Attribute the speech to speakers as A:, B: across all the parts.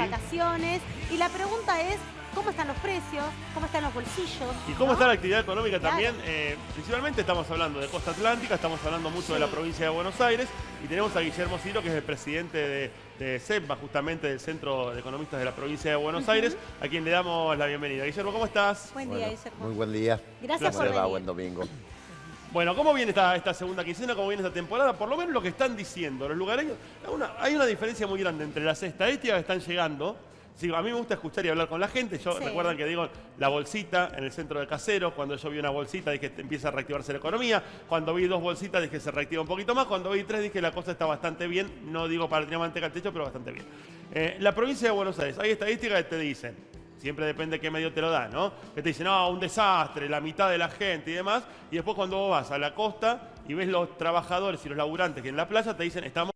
A: vacaciones. Y la pregunta es, ¿cómo están los precios? ¿Cómo están los bolsillos?
B: ¿Y cómo está la actividad económica también?
A: Claro.
B: Principalmente estamos hablando de Costa Atlántica, estamos hablando mucho de la provincia de Buenos Aires y tenemos a Guillermo Ciro, que es el presidente de CEPBA, justamente del Centro de Economistas de la provincia de Buenos Aires, a quien le damos la bienvenida. Guillermo, ¿cómo estás?
A: Buen día, Guillermo.
C: Muy buen día.
A: Gracias por
C: ¿Cómo le va?
A: venir.
C: Buen domingo.
B: Bueno, ¿cómo viene esta segunda quincena? ¿Cómo viene esta temporada? Por lo menos lo que están diciendo los lugareños. Hay una diferencia muy grande entre las estadísticas que están llegando. Sí, a mí me gusta escuchar y hablar con la gente. Recuerdan que digo la bolsita en el centro de Caseros. Cuando yo vi una bolsita dije que empieza a reactivarse la economía. Cuando vi 2 bolsitas dije que se reactiva un poquito más. Cuando vi 3 dije que la cosa está bastante bien. No digo para tirar manteca al techo, pero bastante bien. La provincia de Buenos Aires, hay estadísticas que te dicen, siempre depende de qué medio te lo da, ¿no? Que te dicen, no, un desastre, la mitad de la gente y demás. Y después cuando vos vas a la costa y ves los trabajadores y los laburantes que en la playa te dicen, estamos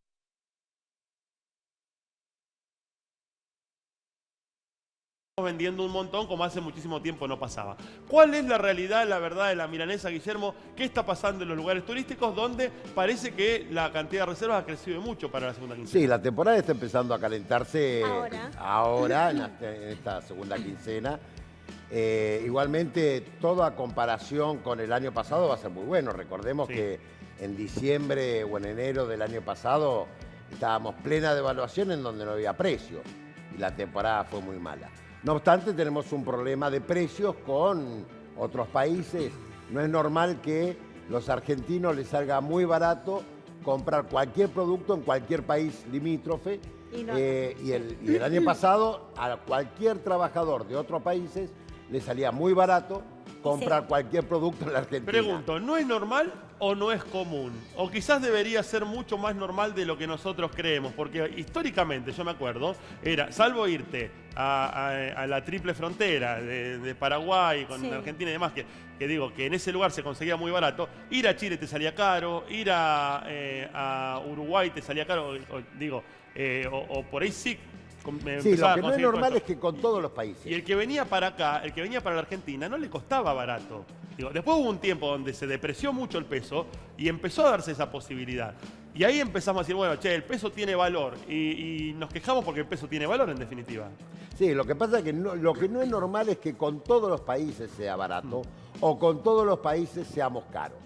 B: vendiendo un montón como hace muchísimo tiempo no pasaba. ¿Cuál es la realidad, la verdad de la milanesa, Guillermo? ¿Qué está pasando en los lugares turísticos donde parece que la cantidad de reservas ha crecido mucho para la segunda quincena?
C: Sí, la temporada está empezando a calentarse ahora en esta segunda quincena. Igualmente, toda comparación con el año pasado va a ser muy bueno. Recordemos que en diciembre o en enero del año pasado estábamos plena de evaluación en donde no había precio y la temporada fue muy mala. No obstante, tenemos un problema de precios con otros países. No es normal que los argentinos les salga muy barato comprar cualquier producto en cualquier país limítrofe. Y el año pasado a cualquier trabajador de otros países le salía muy barato comprar cualquier producto en la Argentina.
B: Pregunto, ¿no es normal o no es común? O quizás debería ser mucho más normal de lo que nosotros creemos, porque históricamente, yo me acuerdo, era, salvo irte a la triple frontera de Paraguay con Argentina y demás, que digo, que en ese lugar se conseguía muy barato, ir a Chile te salía caro, ir a Uruguay te salía caro, o por ahí sí.
C: Sí, lo que no es normal es que con todos los países.
B: Y el que venía para acá, el que venía para la Argentina, no le costaba barato. Después hubo un tiempo donde se depreció mucho el peso y empezó a darse esa posibilidad. Y ahí empezamos a decir, bueno, che, el peso tiene valor. Y nos quejamos porque el peso tiene valor, en definitiva.
C: Sí, lo que pasa es que lo que no es normal es que con todos los países sea barato o con todos los países seamos caros.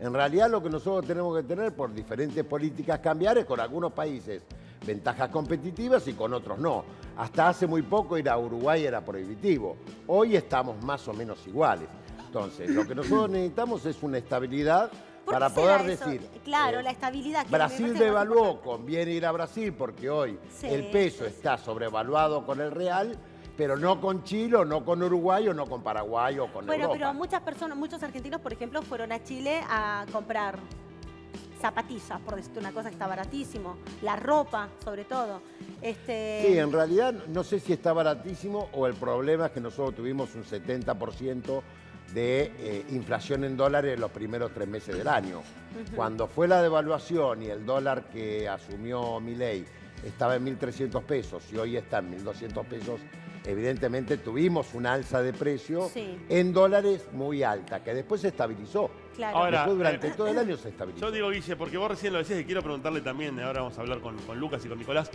C: En realidad lo que nosotros tenemos que tener por diferentes políticas cambiar es con algunos países ventajas competitivas y con otros no. Hasta hace muy poco ir a Uruguay era prohibitivo. Hoy estamos más o menos iguales. Entonces, lo que nosotros necesitamos es una estabilidad para poder decir...
A: Claro, la estabilidad.
C: Brasil devaluó, conviene ir a Brasil porque hoy el peso está sobrevaluado con el real, pero no con Chile, o no con Uruguay, o no con Paraguay, o con Europa.
A: Pero muchas personas, muchos argentinos, por ejemplo, fueron a Chile a comprar zapatillas, por decirte una cosa que está baratísimo, la ropa, sobre todo.
C: Sí, en realidad no sé si está baratísimo o el problema es que nosotros tuvimos un 70% de inflación en dólares en los primeros 3 meses del año. Cuando fue la devaluación y el dólar que asumió Milei estaba en 1.300 pesos y hoy está en 1.200 pesos, evidentemente tuvimos una alza de precio en dólares muy alta, que después se estabilizó.
A: Claro.
B: Ahora,
C: después durante todo el año se estabilizó.
B: Yo digo, Guille, porque vos recién lo decías y quiero preguntarle también, ahora vamos a hablar con Lucas y con Nicolás,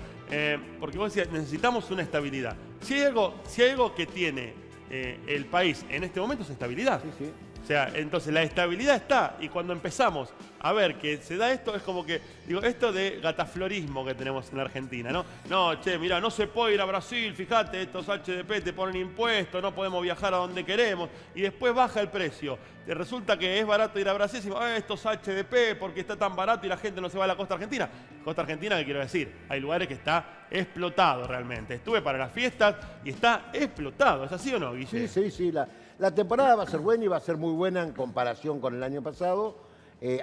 B: porque vos decías, necesitamos una estabilidad. Si hay algo que tiene el país en este momento es estabilidad.
C: Sí.
B: O sea, entonces la estabilidad está y cuando empezamos a ver que se da esto, es como que, digo, esto de gataflorismo que tenemos en la Argentina, ¿no? No, che, mirá, no se puede ir a Brasil, fíjate, estos HDP te ponen impuestos, no podemos viajar a donde queremos y después baja el precio. Te resulta que es barato ir a Brasil y decimos, estos HDP, porque está tan barato y la gente no se va a la costa argentina. Costa argentina, ¿qué quiero decir? Hay lugares que está explotado realmente. Estuve para las fiestas y está explotado. ¿Es así o no, Guille?
C: Sí. La temporada va a ser buena y va a ser muy buena en comparación con el año pasado.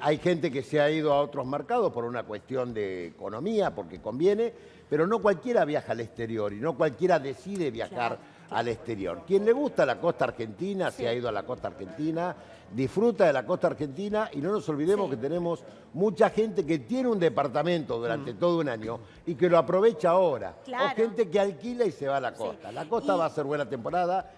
C: Hay gente que se ha ido a otros mercados por una cuestión de economía, porque conviene, pero no cualquiera viaja al exterior y no cualquiera decide viajar al exterior. Quien le gusta la costa argentina, se ha ido a la costa argentina, disfruta de la costa argentina y no nos olvidemos que tenemos mucha gente que tiene un departamento durante todo un año y que lo aprovecha ahora. O gente que alquila y se va a la costa. La costa va a ser buena temporada.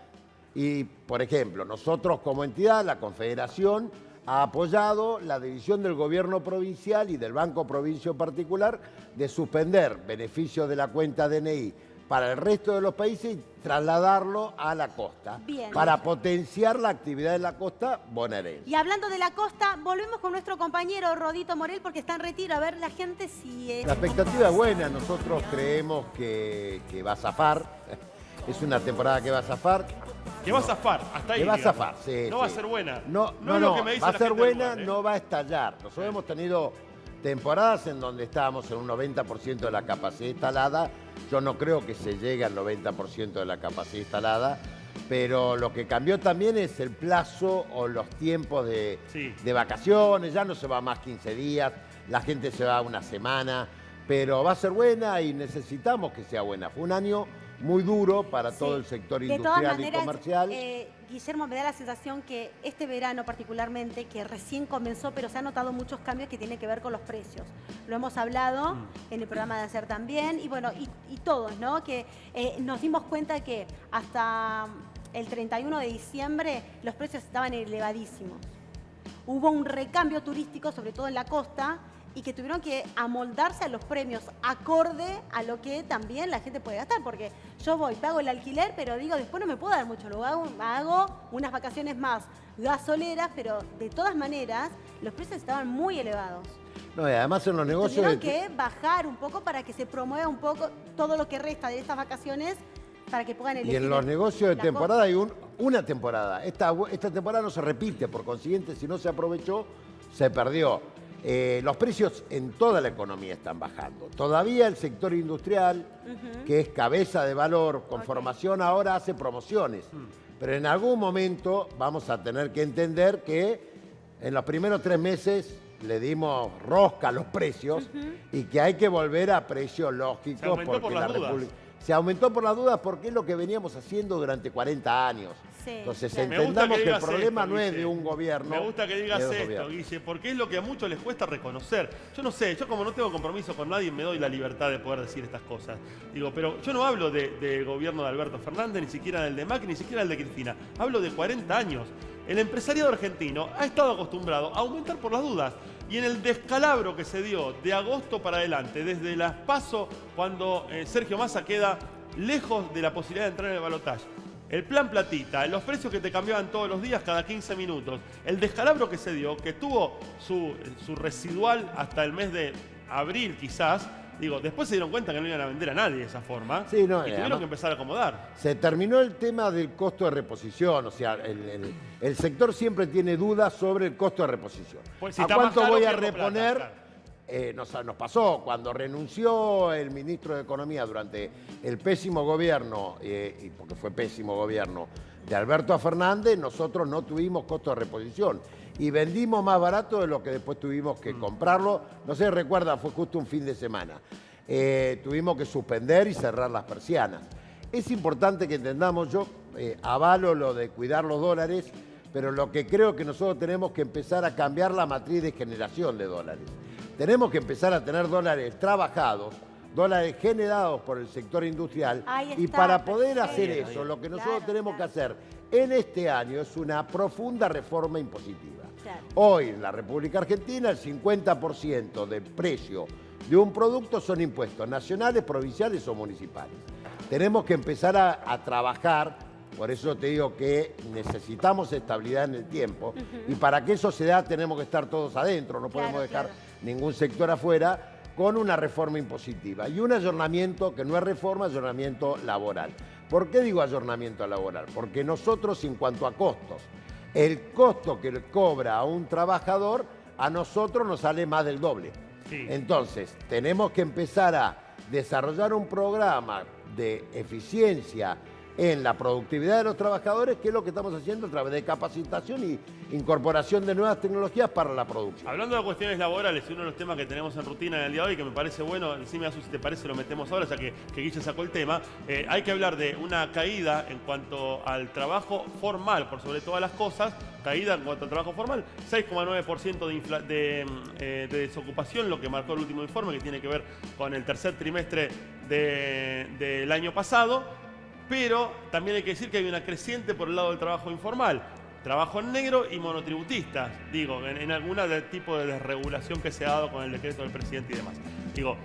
C: Y, por ejemplo, nosotros como entidad, la Confederación, ha apoyado la decisión del gobierno provincial y del Banco Provincia en particular de suspender beneficios de la cuenta DNI para el resto de los países y trasladarlo a la costa.
A: Bien.
C: Para potenciar la actividad en la costa bonaerense.
A: Y hablando de la costa, volvemos con nuestro compañero Rodito Morel porque está en retiro. A ver la gente si es...
C: La expectativa es buena, nosotros creemos que va a zafar. Es una temporada que va a zafar.
B: Que va a zafar, hasta ahí.
C: Que va a
B: digamos.
C: zafar, sí.
B: No
C: sí.
B: va a ser buena.
C: No,
B: es lo que me dice
C: va a
B: la
C: ser
B: gente del
C: buena,
B: lugar, ¿eh?
C: no va a estallar. Nosotros hemos tenido temporadas en donde estábamos en un 90% de la capacidad instalada. Yo no creo que se llegue al 90% de la capacidad instalada, pero lo que cambió también es el plazo o los tiempos de vacaciones. Ya no se va más 15 días, la gente se va una semana, pero va a ser buena y necesitamos que sea buena. Fue un año muy duro para todo el sector industrial
A: de todas maneras,
C: y comercial.
A: Guillermo, me da la sensación que este verano particularmente, que recién comenzó, pero se han notado muchos cambios que tienen que ver con los precios. Lo hemos hablado en el programa de ayer también, y bueno, y todos, ¿no? Que nos dimos cuenta que hasta el 31 de diciembre los precios estaban elevadísimos. Hubo un recambio turístico, sobre todo en la costa, y que tuvieron que amoldarse a los premios acorde a lo que también la gente puede gastar, porque yo voy, pago el alquiler, pero digo, después no me puedo dar mucho lugar, hago unas vacaciones más gasoleras, pero de todas maneras los precios estaban muy elevados.
C: No, y además en los negocios...
A: Tuvieron que bajar un poco para que se promueva un poco todo lo que resta de estas vacaciones para que puedan elegir.
C: Y en los negocios de temporada hay una temporada. Esta temporada no se repite, por consiguiente, si no se aprovechó, se perdió. Los precios en toda la economía están bajando. Todavía el sector industrial, que es cabeza de valor, con formación ahora hace promociones. Pero en algún momento vamos a tener que entender que en los primeros 3 meses le dimos rosca a los precios y que hay que volver a precios lógicos.
B: Se aumentó por las dudas.
C: Se aumentó por las dudas porque es lo que veníamos haciendo durante 40 años.
A: Sí,
C: entonces
A: claro.
C: entendamos que el problema
B: esto,
C: no es
B: Guille.
C: de un gobierno.
B: Me gusta que digas
C: es de dos
B: esto,
C: gobiernos.
B: Guille, porque es lo que a muchos les cuesta reconocer. Yo no sé, yo como no tengo compromiso con nadie, me doy la libertad de poder decir estas cosas. Digo, pero yo no hablo del gobierno de Alberto Fernández, ni siquiera del de Macri, ni siquiera del de Cristina. Hablo de 40 años. El empresariado argentino ha estado acostumbrado a aumentar por las dudas. Y en el descalabro que se dio de agosto para adelante, desde las PASO, cuando Sergio Massa queda lejos de la posibilidad de entrar en el balotaje, el plan platita, los precios que te cambiaban todos los días, cada 15 minutos, el descalabro que se dio, que tuvo su residual hasta el mes de abril quizás, digo, después se dieron cuenta que no iban a vender a nadie de esa forma
C: Sí, no,
B: y tuvieron que empezar a acomodar.
C: Se terminó el tema del costo de reposición, o sea, el sector siempre tiene dudas sobre el costo de reposición.
B: Pues si
C: ¿A
B: está más
C: cuánto
B: caro,
C: voy a
B: pierdo plata,
C: reponer?
B: claro.
C: Nos pasó cuando renunció el ministro de Economía durante el pésimo gobierno, y porque fue pésimo gobierno, de Alberto Fernández, nosotros no tuvimos costo de reposición y vendimos más barato de lo que después tuvimos que comprarlo. No sé si recuerdan, fue justo un fin de semana. Tuvimos que suspender y cerrar las persianas. Es importante que entendamos, yo avalo lo de cuidar los dólares, pero lo que creo que nosotros tenemos que empezar a cambiar la matriz de generación de dólares. Tenemos que empezar a tener dólares trabajados, dólares generados por el sector industrial. Y para poder hacer eso, lo que nosotros tenemos que hacer en este año es una profunda reforma impositiva.
A: Claro.
C: Hoy en la República Argentina el 50% del precio de un producto son impuestos nacionales, provinciales o municipales. Tenemos que empezar a trabajar, por eso te digo que necesitamos estabilidad en el tiempo y para que eso se da tenemos que estar todos adentro, no podemos dejar ningún sector afuera, con una reforma impositiva y un ayornamiento que no es reforma, ayornamiento laboral. ¿Por qué digo ayornamiento laboral? Porque nosotros en cuanto a costos, el costo que cobra a un trabajador a nosotros nos sale más del doble.
B: Sí.
C: Entonces tenemos que empezar a desarrollar un programa de eficiencia en la productividad de los trabajadores, que es lo que estamos haciendo a través de capacitación y incorporación de nuevas tecnologías para la producción.
B: Hablando de cuestiones laborales, uno de los temas que tenemos en rutina en el día de hoy, que me parece bueno, decime Azu, si te parece, lo metemos ahora, ya que Guille sacó el tema, hay que hablar de una caída en cuanto al trabajo formal, por sobre todas las cosas, caída en cuanto al trabajo formal, 6,9% de desocupación, lo que marcó el último informe, que tiene que ver con el tercer trimestre del año pasado. Pero también hay que decir que hay una creciente por el lado del trabajo informal. Trabajo en negro y monotributistas, digo, en algún tipo de desregulación que se ha dado con el decreto del presidente y demás. Digo,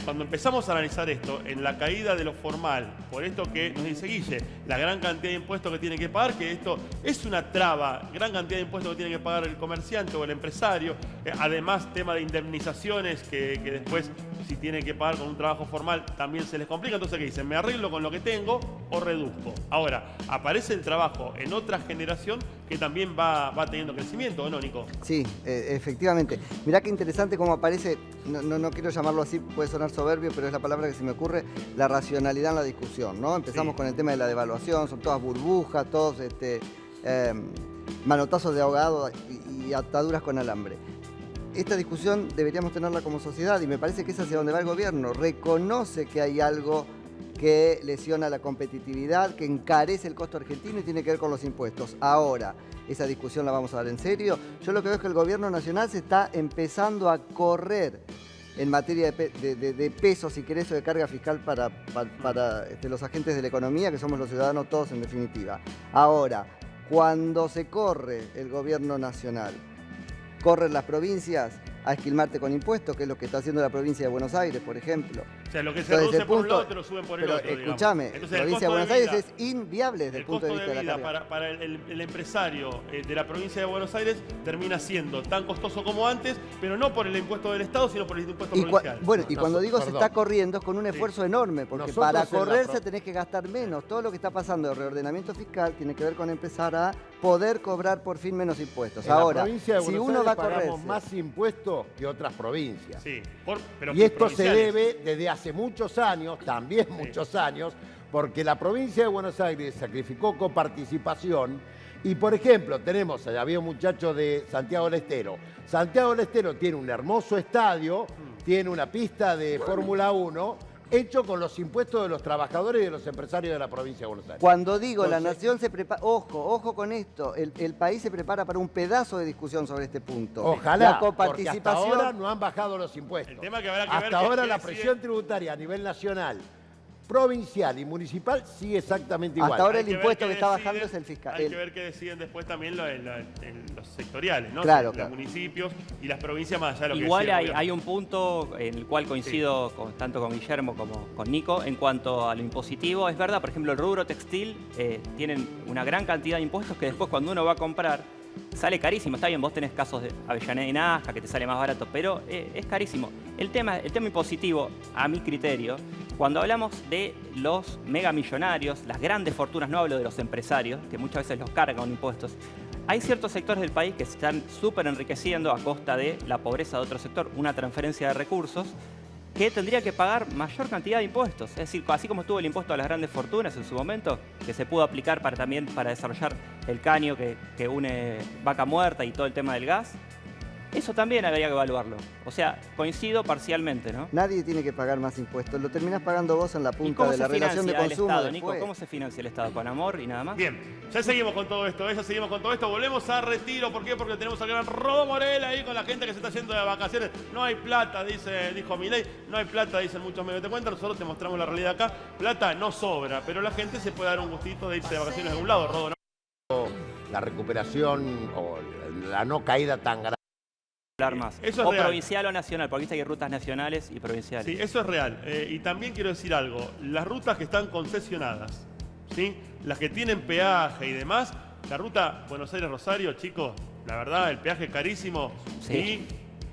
B: cuando empezamos a analizar esto, en la caída de lo formal, por esto que nos dice Guille, la gran cantidad de impuestos que tiene que pagar, que esto es una traba, gran cantidad de impuestos que tiene que pagar el comerciante o el empresario, además tema de indemnizaciones que después si tiene que pagar con un trabajo formal también se les complica, entonces ¿qué dicen? ¿Me arreglo con lo que tengo o reduzco? Ahora, aparece el trabajo en otra generación que también va teniendo crecimiento, ¿o no, Nico?
D: Sí, efectivamente. Mirá qué interesante cómo aparece, no quiero llamarlo así, puede sonar soberbio, pero es la palabra que se me ocurre, la racionalidad en la discusión, ¿no? Empezamos con el tema de la devaluación, son todas burbujas, todos manotazos de ahogado y ataduras con alambre. Esta discusión deberíamos tenerla como sociedad y me parece que es hacia donde va el gobierno. Reconoce que hay algo que lesiona la competitividad, que encarece el costo argentino y tiene que ver con los impuestos. Ahora, esa discusión la vamos a dar en serio. Yo lo que veo es que el gobierno nacional se está empezando a correr en materia de pesos, si querés, o de carga fiscal para los agentes de la economía, que somos los ciudadanos todos en definitiva. Ahora, cuando se corre el gobierno nacional, corren las provincias a esquilmarte con impuestos, que es lo que está haciendo la provincia de Buenos Aires, por ejemplo.
B: O sea, lo que se reduce por un lado te lo suben por el otro,
D: Pero escúchame, la provincia de Buenos Aires es inviable desde el punto de vista de la carga.
B: Para el empresario de la provincia de Buenos Aires termina siendo tan costoso como antes, pero no por el impuesto del Estado, sino por el impuesto provincial.
D: Bueno, y cuando digo se está corriendo es con un esfuerzo enorme, porque para correrse tenés que gastar menos. Todo lo que está pasando de reordenamiento fiscal tiene que ver con empezar a poder cobrar por fin menos impuestos. Ahora, si uno va a correrse,
C: pagamos más impuestos que otras provincias.
B: Sí, pero
C: y esto se debe desde hace muchos años, también muchos años, porque la provincia de Buenos Aires sacrificó coparticipación y, por ejemplo, tenemos, había un muchacho de Santiago del Estero. Santiago del Estero tiene un hermoso estadio, tiene una pista de Fórmula 1, hecho con los impuestos de los trabajadores y de los empresarios de la provincia de Buenos Aires.
D: Cuando digo la nación se prepara, ojo con esto, el país se prepara para un pedazo de discusión sobre este punto.
C: Ojalá,
D: la coparticipación,
C: porque hasta ahora no han bajado los impuestos.
B: El tema que habrá que
C: hasta
B: ver
C: ahora
B: que
C: la presión tributaria a nivel nacional, provincial y municipal sigue exactamente igual.
D: Hasta ahora el impuesto que está bajando es el fiscal.
B: Hay que ver qué deciden después también los sectoriales, ¿no?
D: Claro,
B: los municipios y las provincias más allá de lo que
E: igual
B: decía
E: hay un punto en el cual coincido tanto con Guillermo como con Nico en cuanto a lo impositivo. Es verdad, por ejemplo, el rubro textil tienen una gran cantidad de impuestos que después cuando uno va a comprar sale carísimo. Está bien, vos tenés casos de Avellaneda y Nazca que te sale más barato, pero es carísimo. El tema impositivo, a mi criterio, cuando hablamos de los megamillonarios, las grandes fortunas, no hablo de los empresarios, que muchas veces los cargan con impuestos, hay ciertos sectores del país que se están súper enriqueciendo a costa de la pobreza de otro sector, una transferencia de recursos, que tendría que pagar mayor cantidad de impuestos. Es decir, así como estuvo el impuesto a las grandes fortunas en su momento, que se pudo aplicar también para desarrollar el caño que une Vaca Muerta y todo el tema del gas, eso también habría que evaluarlo. O sea, coincido parcialmente, ¿no?
D: Nadie tiene que pagar más impuestos, lo terminás pagando vos en la punta de la relación de consumo.
E: Estado, Nico, ¿cómo se financia el Estado? ¿Con amor y nada más?
B: Bien, ya seguimos con todo esto, volvemos a Retiro. ¿Por qué? Porque tenemos al gran Rodo Morel ahí con la gente que se está yendo de vacaciones. No hay plata, dijo Milei, no hay plata, dicen muchos medios de cuenta. Nosotros te mostramos la realidad acá. Plata no sobra, pero la gente se puede dar un gustito de irse de vacaciones de un lado, Rodo, ¿no?
C: La recuperación o la no caída tan grande.
E: Más.
B: Eso es
E: o
B: real.
E: Provincial o nacional, porque viste que hay rutas nacionales y provinciales.
B: Sí, eso es real. Y también quiero decir algo. Las rutas que están concesionadas, ¿sí? Las que tienen peaje y demás, la ruta Buenos Aires-Rosario, chicos, la verdad, el peaje es carísimo y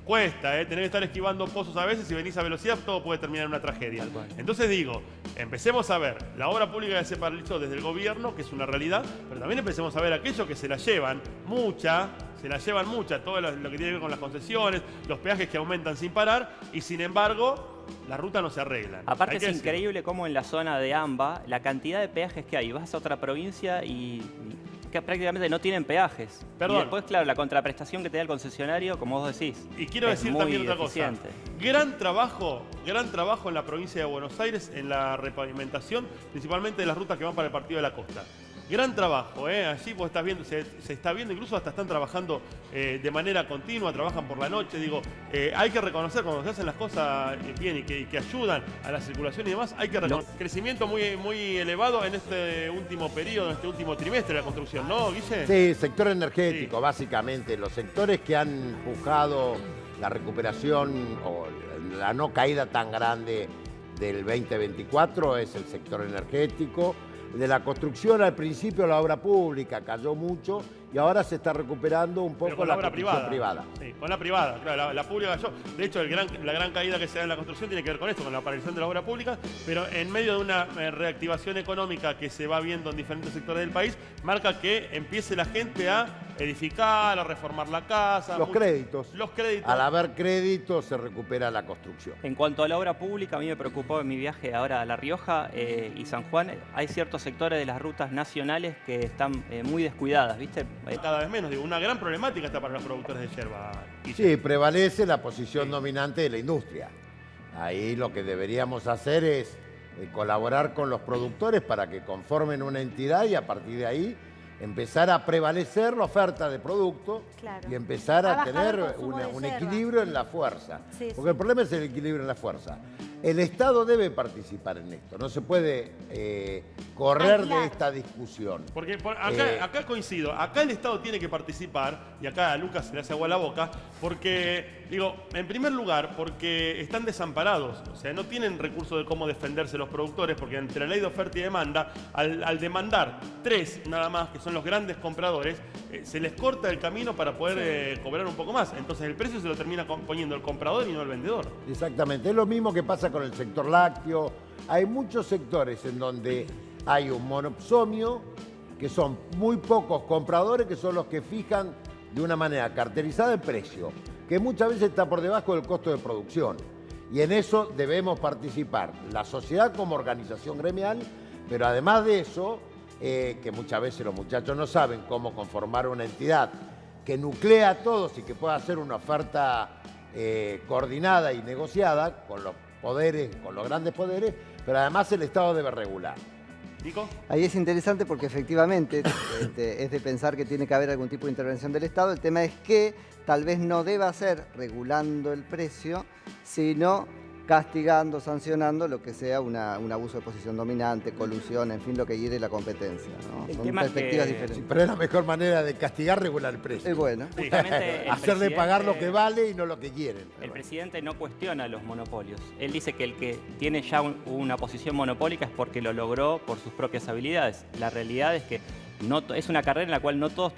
B: cuesta, tener que estar esquivando pozos a veces. Si venís a velocidad, todo puede terminar en una tragedia. Entonces digo, empecemos a ver la obra pública que se paralizó desde el gobierno, que es una realidad, pero también empecemos a ver aquello que se la llevan mucha, todo lo que tiene que ver con las concesiones, los peajes que aumentan sin parar y sin embargo la ruta no se arregla.
E: Aparte es increíble cómo en la zona de AMBA la cantidad de peajes que hay. Vas a otra provincia y que prácticamente no tienen peajes.
B: Perdón.
E: Y después, claro, la contraprestación que te da el concesionario, como vos decís.
B: Y quiero decir también otra cosa. Gran trabajo en la provincia de Buenos Aires en la repavimentación, principalmente de las rutas que van para el Partido de la Costa. Gran trabajo, allí vos estás viendo, se está viendo, incluso hasta están trabajando de manera continua, trabajan por la noche. Digo, hay que reconocer cuando se hacen las cosas bien y que ayudan a la circulación y demás, hay que reconocer. Crecimiento muy elevado en este último periodo, en este último trimestre de la construcción, ¿no, Guille?
C: Sí, sector energético, básicamente. Los sectores que han empujado la recuperación o la no caída tan grande del 2024 es el sector energético. De la construcción, al principio la obra pública cayó mucho y ahora se está recuperando un poco la
B: obra
C: construcción privada.
B: Sí, con la privada, claro, la pública cayó. De hecho, la gran caída que se da en la construcción tiene que ver con esto, con la aparición de la obra pública, pero en medio de una reactivación económica que se va viendo en diferentes sectores del país, marca que empiece la gente a edificar, a reformar la casa.
C: Los créditos.
B: Los créditos.
C: Al haber créditos se recupera la construcción.
E: En cuanto a la obra pública, a mí me preocupó en mi viaje ahora a La Rioja y San Juan, hay ciertos sectores de las rutas nacionales que están muy descuidadas, ¿viste?
B: Cada vez menos, digo, una gran problemática está para los productores de yerba.
C: Sí, prevalece la posición dominante de la industria. Ahí lo que deberíamos hacer es colaborar con los productores para que conformen una entidad y a partir de ahí empezar a prevalecer la oferta de producto y empezar a tener un equilibrio en la fuerza.
A: Sí,
C: porque el problema es el equilibrio en la fuerza. El Estado debe participar en esto, no se puede correr de esta discusión.
B: Porque acá coincido, acá el Estado tiene que participar, y acá a Lucas se le hace agua a la boca, porque, digo, en primer lugar, porque están desamparados, o sea, no tienen recursos de cómo defenderse los productores, porque entre la ley de oferta y demanda, al demandar 3 nada más, que son los grandes compradores, se les corta el camino para poder cobrar un poco más. Entonces el precio se lo termina poniendo el comprador y no el vendedor.
C: Exactamente, es lo mismo que pasa con el sector lácteo. Hay muchos sectores en donde hay un monopsomio, que son muy pocos compradores que son los que fijan de una manera cartelizada el precio, que muchas veces está por debajo del costo de producción. Y en eso debemos participar la sociedad como organización gremial, pero además de eso, que muchas veces los muchachos no saben cómo conformar una entidad que nuclea a todos y que pueda hacer una oferta coordinada y negociada con los poderes, con los grandes poderes, pero además el Estado debe regular.
B: ¿Nico?
D: Ahí es interesante porque efectivamente es de pensar que tiene que haber algún tipo de intervención del Estado. El tema es que tal vez no deba ser regulando el precio, sino castigando, sancionando lo que sea un abuso de posición dominante, colusión, en fin, lo que hiere la competencia, ¿no? Son perspectivas diferentes.
C: Sí, pero es la mejor manera de castigar, regular el precio.
D: Es bueno.
E: Justamente
C: hacerle pagar lo que vale y no lo que quieren.
E: El presidente no cuestiona los monopolios. Él dice que el que tiene ya una posición monopólica es porque lo logró por sus propias habilidades. La realidad es que es una carrera en la cual no todos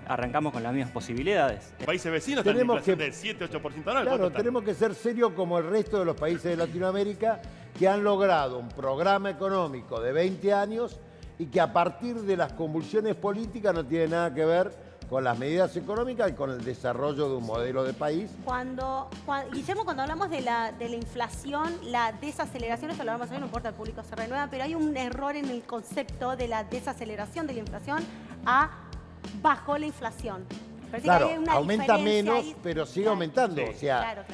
E: arrancamos con las mismas posibilidades.
B: Países vecinos están en inflación del 7-8% anual.
C: Claro, tenemos que ser serios como el resto de los países de Latinoamérica que han logrado un programa económico de 20 años y que a partir de las convulsiones políticas no tiene nada que ver con las medidas económicas y con el desarrollo de un modelo de país.
A: Guillermo, cuando hablamos de la inflación, la desaceleración, esto lo vamos a ver, no importa, el público se renueva, pero hay un error en el concepto de la desaceleración de la inflación bajo la inflación. Parece
C: claro,
A: que hay una
C: aumenta menos,
A: ahí,
C: pero sigue aumentando.
B: Sí.
C: O sea,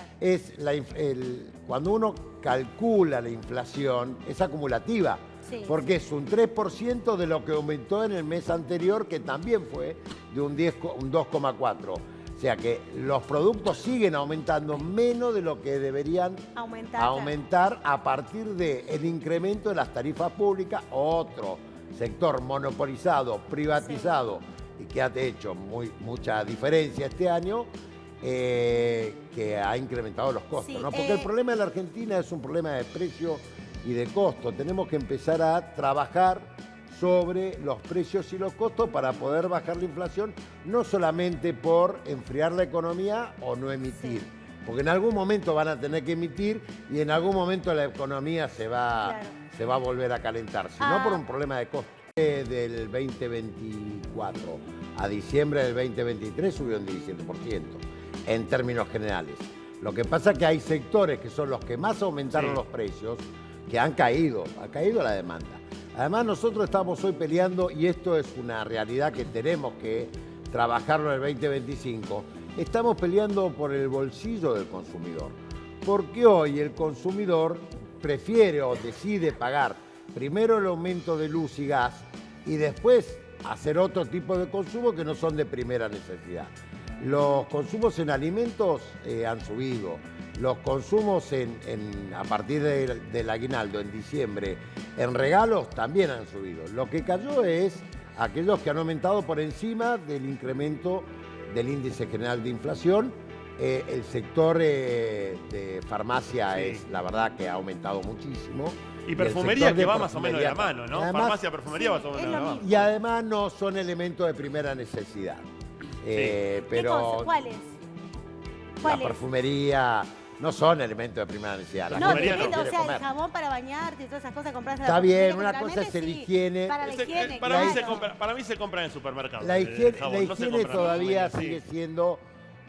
C: cuando uno calcula la inflación, es acumulativa.
A: Sí.
C: Porque es un 3% de lo que aumentó en el mes anterior, que también fue de un 2,4%. O sea que los productos siguen aumentando menos de lo que deberían aumentar a partir del incremento de las tarifas públicas. Otro sector monopolizado, privatizado, y que ha hecho mucha diferencia este año, que ha incrementado los costos.
A: Sí,
C: ¿no? Porque el problema de la Argentina es un problema de precio y de costo. Tenemos que empezar a trabajar sobre los precios y los costos para poder bajar la inflación, no solamente por enfriar la economía o no emitir, porque en algún momento van a tener que emitir y en algún momento la economía se va a volver a calentar, sino por un problema de costo. Del 2024 a diciembre del 2023 subió un 17% en términos generales. Lo que pasa es que hay sectores que son los que más aumentaron los precios, que ha caído la demanda. Además, nosotros estamos hoy peleando, y esto es una realidad que tenemos que trabajarlo en el 2025, estamos peleando por el bolsillo del consumidor. Porque hoy el consumidor prefiere o decide pagar primero el aumento de luz y gas y después hacer otro tipo de consumo que no son de primera necesidad. Los consumos en alimentos han subido. Los consumos a partir del aguinaldo en diciembre en regalos también han subido. Lo que cayó es aquellos que han aumentado por encima del incremento del índice general de inflación, El sector de farmacia
B: Sí.
C: es, la verdad, que ha aumentado muchísimo.
B: Y
C: el
B: perfumería
C: sector
B: que
C: de
B: va más o menos de la
C: perfumería
B: mano, ¿no?
C: además-
B: Farmacia, perfumería va más o menos
A: es
B: de la
A: lo
B: mano.
A: mismo.
C: Y además no son elementos de primera necesidad.
A: ¿Qué
C: Pero
A: cosa? ¿Cuáles?
C: la
A: ¿Cuáles?
C: perfumería no son elementos de primera necesidad. La
A: No,
C: gente
B: perfumería
A: depende,
C: no
A: o
C: quiere
A: sea,
C: comer.
A: el jabón para bañarte y todas esas cosas compras en la
C: Está bien,
A: perfumería,
C: una cosa es el
A: generalmente,
C: higiene.
A: Para la higiene,
B: Para mí,
A: claro.
B: para mí se compra en el supermercado.
C: La
B: el
C: higiene,
B: jabón,
C: la
B: no se
C: higiene
B: compra en
C: todavía
B: perfumería,
C: sigue
B: sí.
C: siendo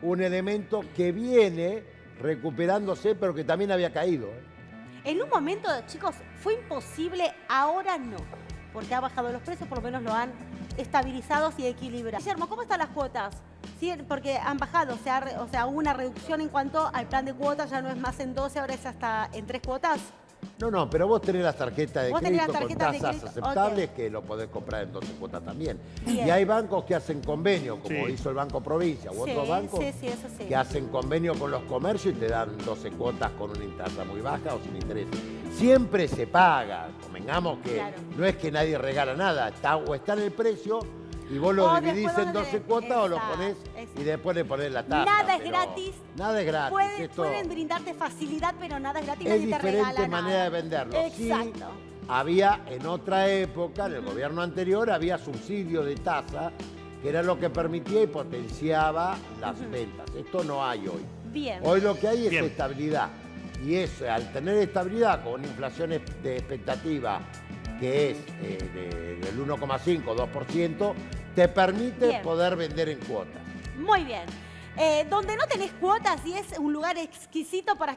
C: un elemento que viene recuperándose, pero que también había caído.
A: En un momento, chicos, fue imposible, ahora no, porque ha bajado los precios, por lo menos lo han estabilizado y equilibrado. Guillermo, ¿cómo están las cuotas? Sí, porque han bajado, o sea, hubo una reducción en cuanto al plan de cuotas, ya no es más en 12, ahora es hasta en 3 cuotas.
C: No, pero vos tenés las tarjetas de
A: Vos tenés
C: crédito
A: las
C: con
A: tarjetas de
C: tasas
A: crédito,
C: aceptables que lo podés comprar en 12 cuotas también.
A: Bien.
C: Y hay bancos que hacen convenio, como
B: Sí.
C: hizo el Banco Provincia u otros bancos,
A: sí, eso sí.
C: que hacen convenio con los comercios y te dan 12 cuotas con una tasa muy baja o sin interés. Siempre se paga, convengamos que
A: Claro.
C: no es que nadie regala nada, o está en el precio y vos lo
A: O
C: dividís
A: después
C: en
A: donde-
C: 12 cuotas o lo
A: exacto,
C: ponés
A: exacto.
C: y después le ponés la tasa.
A: Nada es
C: pero
A: gratis.
C: Nada es gratis. esto
A: Pueden brindarte facilidad, pero nada es gratis,
C: es
A: nadie te regala
C: diferente
A: nada.
C: manera de venderlo. Sí,
A: Exacto.
C: había en otra época, en el gobierno anterior, había subsidio de tasa, que era lo que permitía y potenciaba las ventas. Esto no hay hoy.
A: Bien.
C: Hoy lo que hay es
B: Bien.
C: estabilidad. Y eso, al tener estabilidad con una inflación de expectativa que es del 1,5, 2%, te permite
A: Bien.
C: poder vender en cuotas.
A: Muy bien. Donde no tenés cuotas y es un lugar exquisito para